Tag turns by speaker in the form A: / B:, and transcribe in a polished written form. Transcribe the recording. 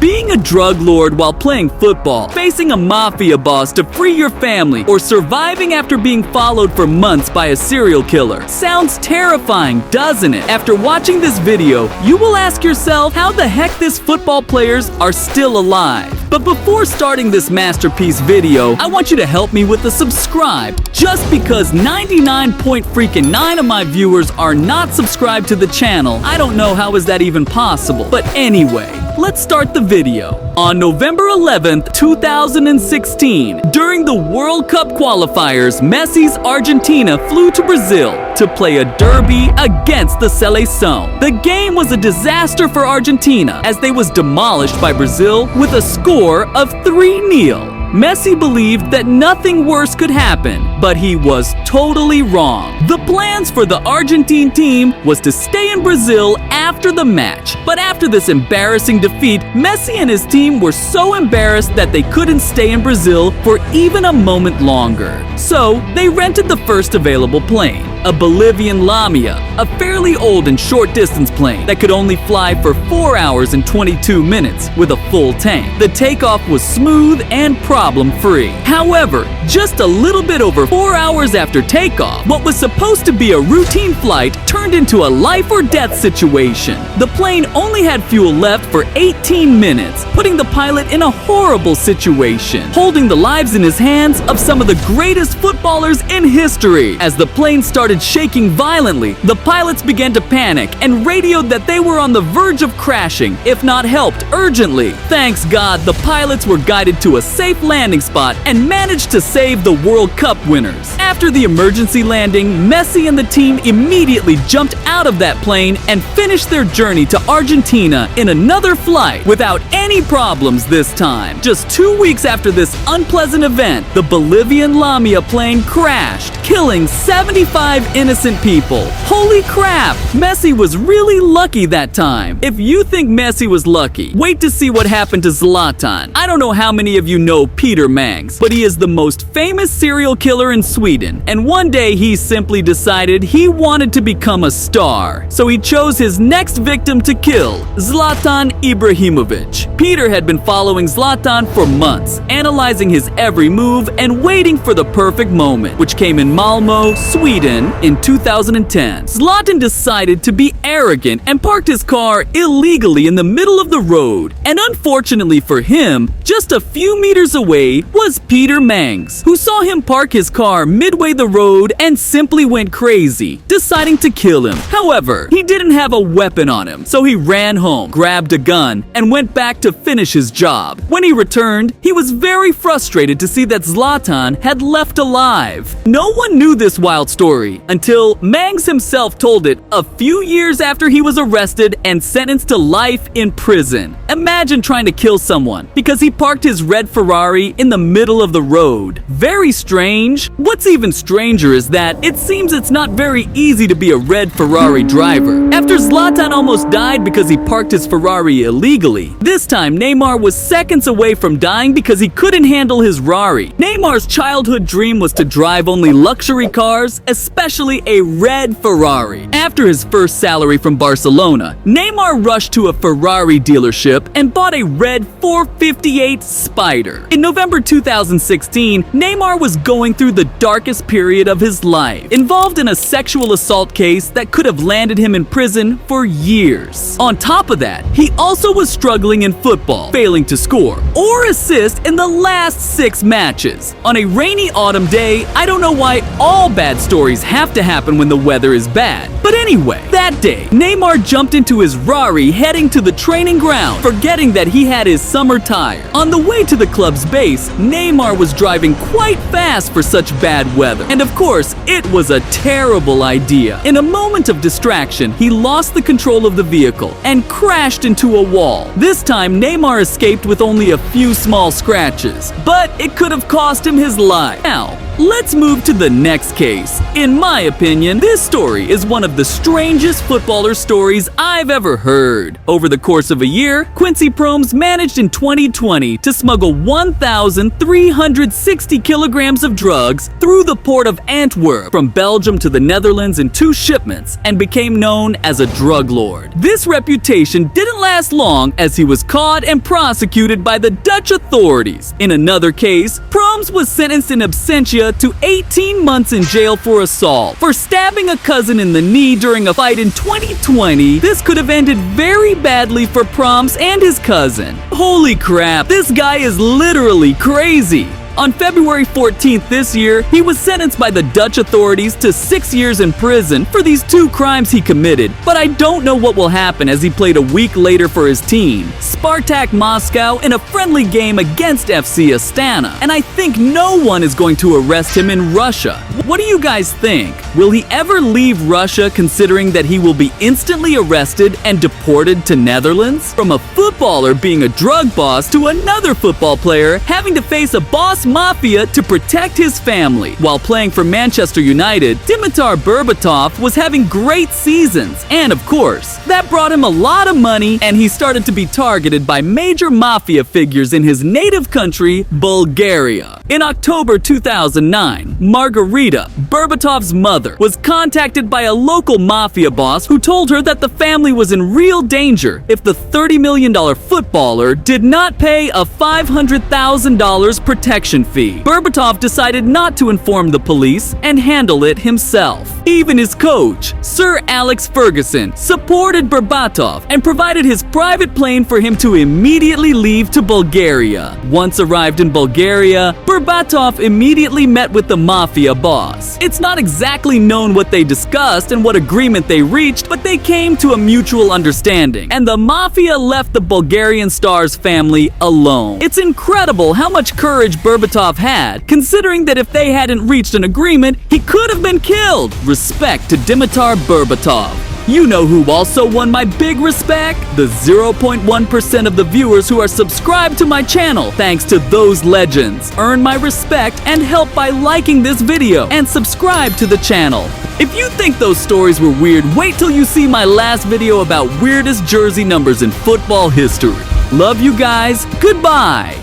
A: Being a drug lord while playing football, facing a mafia boss to free your family, or surviving after being followed for months by a serial killer sounds terrifying, doesn't it? After watching this video, you will ask yourself how the heck these football players are still alive. But before starting this masterpiece video, I want you to help me with a subscribe. Just because 99.9 of my viewers are not subscribed to the channel, I don't know how is that even possible. But anyway, let's start the video. On November 11th, 2016, during the World Cup qualifiers, Messi's Argentina flew to Brazil to play a derby against the Seleção. The game was a disaster for Argentina as they was demolished by Brazil with a score of 3-0. Messi believed that nothing worse could happen, but he was totally wrong. The plans for the Argentine team was to stay in Brazil after the match. But after this embarrassing defeat, Messi and his team were so embarrassed that they couldn't stay in Brazil for even a moment longer. So they rented the first available plane, a Bolivian Lamia, a fairly old and short-distance plane that could only fly for 4 hours and 22 minutes with a full tank. The takeoff was smooth and problem-free. However, just a little bit over 4 hours after takeoff, what was supposed to be a routine flight turned into a life-or-death situation. The plane only had fuel left for 18 minutes, putting the pilot in a horrible situation, holding the lives in his hands of some of the greatest footballers in history. As the plane started shaking violently, the pilots began to panic and radioed that they were on the verge of crashing, if not helped urgently. Thanks God, the pilots were guided to a safe landing spot and managed to save the World Cup winners. After the emergency landing, Messi and the team immediately jumped out of that plane and finished their journey to Argentina in another flight without any problems this time. Just 2 weeks after this unpleasant event, the Bolivian Lamia plane crashed, killing 75 innocent people. Holy crap! Messi was really lucky that time. If you think Messi was lucky, wait to see what happened to Zlatan. I don't know how many of you know Peter Mangs, but he is the most famous serial killer in Sweden. And one day he simply decided he wanted to become a star. So he chose his next victim to kill, Zlatan Ibrahimovic. Peter had been following Zlatan for months, analyzing his every move and waiting for the perfect moment, which came in Malmö, Sweden in 2010. Zlatan decided to be arrogant and parked his car illegally in the middle of the road. And unfortunately for him, just a few meters away was Peter Mangs, who saw him park his car midway the road and simply went crazy, deciding to kill him. However, he didn't have a weapon on him, so he ran home, grabbed a gun, and went back to finish his job. When he returned, he was very frustrated to see that Zlatan had left alive. No one knew this wild story until Mangs himself told it a few years after he was arrested and sentenced to life in prison. Imagine trying to kill someone because he parked his red Ferrari in the middle of the road. Very strange. What's even stranger is that it seems it's not very easy to be a red Ferrari driver. After Zlatan almost died because he parked his Ferrari illegally, this time Neymar was seconds away from dying because he couldn't handle his Rari. Neymar's childhood dream was to drive only luxury cars, especially a red Ferrari. After his first salary from Barcelona, Neymar rushed to a Ferrari dealership and bought a red 458 Spider. In November 2016, Neymar was going through the darkest period of his life, involved in a sexual assault case that could have landed him in prison for years. On top of that, he also was struggling in football, failing to score or assist in the last 6 matches. On a rainy autumn day, I don't know why all bad stories have to happen when the weather is bad. But anyway, that day, Neymar jumped into his Rari heading to the training ground, forgetting that he had his summer tire. On the way to the club's base, Neymar was driving quite fast for such bad weather. And of course, it was a terrible idea. In a moment of distraction, he lost the control of the vehicle and crashed into a wall. This time, Neymar escaped with only a few small scratches, but it could have cost him his life. Now, Let's move to the next case. In my opinion, this story is one of the strangest footballer stories I've ever heard. Over the course of a year, Quincy Promes managed in 2020 to smuggle 1,360 kilograms of drugs through the port of Antwerp from Belgium to the Netherlands in 2 shipments and became known as a drug lord. This reputation didn't last long as he was caught and prosecuted by the Dutch authorities. In another case, Promes was sentenced in absentia to 18 months in jail for assault. For stabbing a cousin in the knee during a fight in 2020, this could have ended very badly for Promes and his cousin. Holy crap, this guy is literally crazy. On February 14th this year, he was sentenced by the Dutch authorities to 6 years in prison for these 2 crimes he committed. But I don't know what will happen as he played a week later for his team, Spartak Moscow, in a friendly game against FC Astana. And I think no one is going to arrest him in Russia. What do you guys think? Will he ever leave Russia, considering that he will be instantly arrested and deported to Netherlands? From a footballer being a drug boss to another football player having to face a boss mafia to protect his family. While playing for Manchester United, Dimitar Berbatov was having great seasons, and of course, that brought him a lot of money, and he started to be targeted by major mafia figures in his native country, Bulgaria. In October 2009, Margarita, Berbatov's mother, was contacted by a local mafia boss who told her that the family was in real danger if the $30 million footballer did not pay a $500,000 protection fee. Berbatov decided not to inform the police and handle it himself. Even his coach, Sir Alex Ferguson, supported Berbatov and provided his private plane for him to immediately leave to Bulgaria. Once arrived in Bulgaria, Berbatov immediately met with the mafia boss. It's not exactly known what they discussed and what agreement they reached, but they came to a mutual understanding, and the mafia left the Bulgarian star's family alone. It's incredible how much courage Berbatov had, considering that if they hadn't reached an agreement, he could have been killed. Respect to Dimitar Berbatov. You know who also won my big respect? The 0.1% of the viewers who are subscribed to my channel. Thanks to those legends. Earn my respect and help by liking this video and subscribe to the channel. If you think those stories were weird, wait till you see my last video about weirdest jersey numbers in football history. Love you guys. Goodbye.